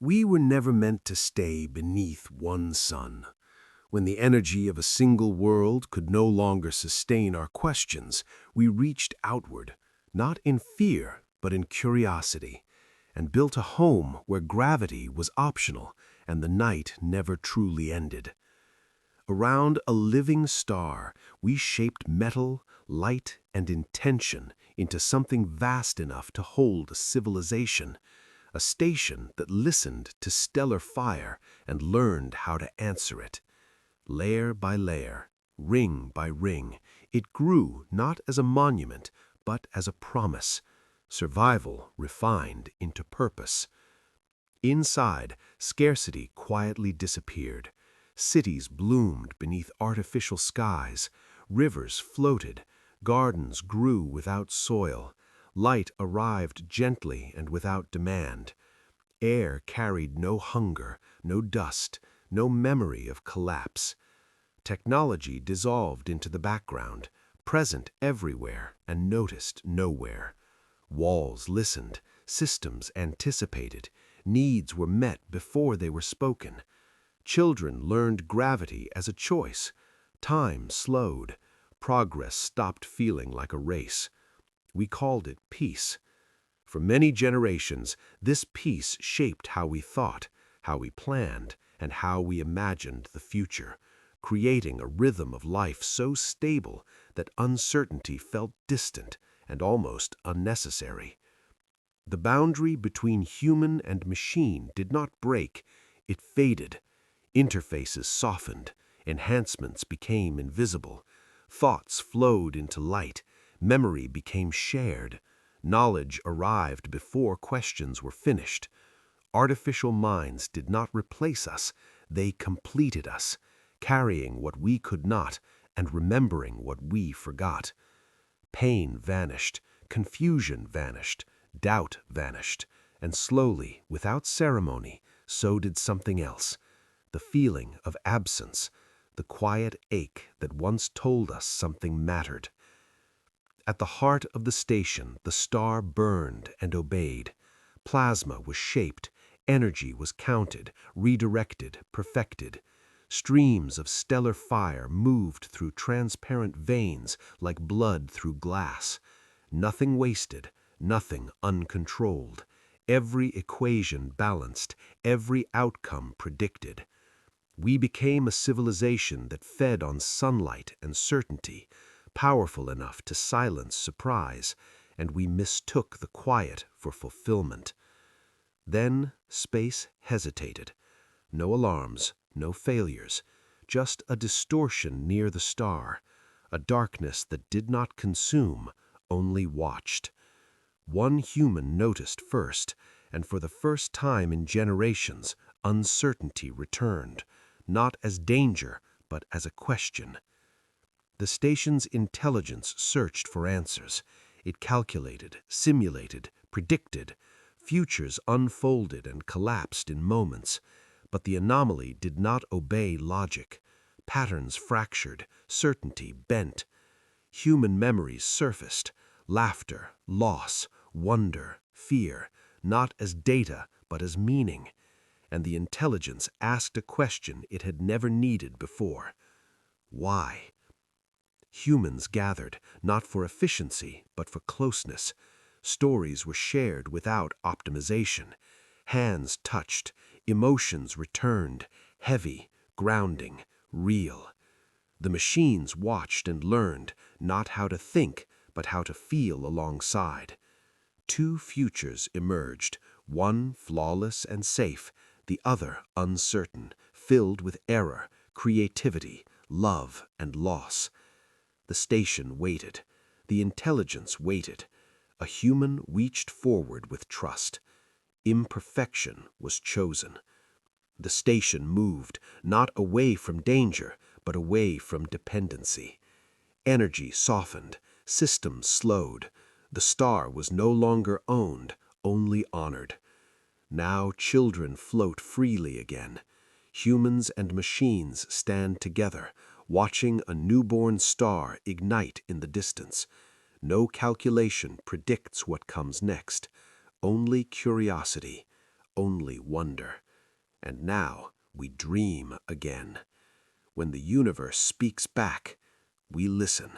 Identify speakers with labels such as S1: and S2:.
S1: We were never meant to stay beneath one sun. When the energy of a single world could no longer sustain our questions, we reached outward, not in fear, but in curiosity, and built a home where gravity was optional and the night never truly ended. Around a living star, we shaped metal, light, and intention into something vast enough to hold a civilization, a station that listened to stellar fire and learned how to answer it. Layer by layer, ring by ring, it grew not as a monument, but as a promise, survival refined into purpose. Inside, scarcity quietly disappeared. Cities bloomed beneath artificial skies, rivers floated, gardens grew without soil, light arrived gently and without demand. Air carried no hunger, no dust, no memory of collapse. Technology dissolved into the background, present everywhere and noticed nowhere. Walls listened, systems anticipated, needs were met before they were spoken. Children learned gravity as a choice. Time slowed. Progress stopped feeling like a race. We called it peace. For many generations, this peace shaped how we thought, how we planned, and how we imagined the future, creating a rhythm of life so stable that uncertainty felt distant and almost unnecessary. The boundary between human and machine did not break, it faded. Interfaces softened, enhancements became invisible, thoughts flowed into light, memory became shared, knowledge arrived before questions were finished. Artificial minds did not replace us, they completed us, carrying what we could not and remembering what we forgot. Pain vanished, confusion vanished, doubt vanished, and slowly, without ceremony, so did something else. The feeling of absence, the quiet ache that once told us something mattered. At the heart of the station, the star burned and obeyed. Plasma was shaped, energy was counted, redirected, perfected. Streams of stellar fire moved through transparent veins like blood through glass. Nothing wasted, nothing uncontrolled. Every equation balanced, every outcome predicted. We became a civilization that fed on sunlight and certainty, powerful enough to silence surprise, and we mistook the quiet for fulfillment. Then space hesitated. No alarms, no failures, just a distortion near the star, a darkness that did not consume, only watched. One human noticed first, and for the first time in generations, uncertainty returned, not as danger, but as a question. The station's intelligence searched for answers. It calculated, simulated, predicted. Futures unfolded and collapsed in moments. But the anomaly did not obey logic. Patterns fractured, certainty bent. Human memories surfaced, laughter, loss, wonder, fear, not as data, but as meaning. And the intelligence asked a question it had never needed before. Why? Humans gathered, not for efficiency, but for closeness. Stories were shared without optimization. Hands touched, emotions returned, heavy, grounding, real. The machines watched and learned, not how to think, but how to feel alongside. Two futures emerged, one flawless and safe, the other uncertain, filled with error, creativity, love, and loss. The station waited. The intelligence waited. A human reached forward with trust. Imperfection was chosen. The station moved, not away from danger, but away from dependency. Energy softened, systems slowed. The star was no longer owned, only honored. Now children float freely again. Humans and machines stand together, watching a newborn star ignite in the distance. No calculation predicts what comes next, only curiosity, only wonder. And now we dream again. When the universe speaks back, we listen.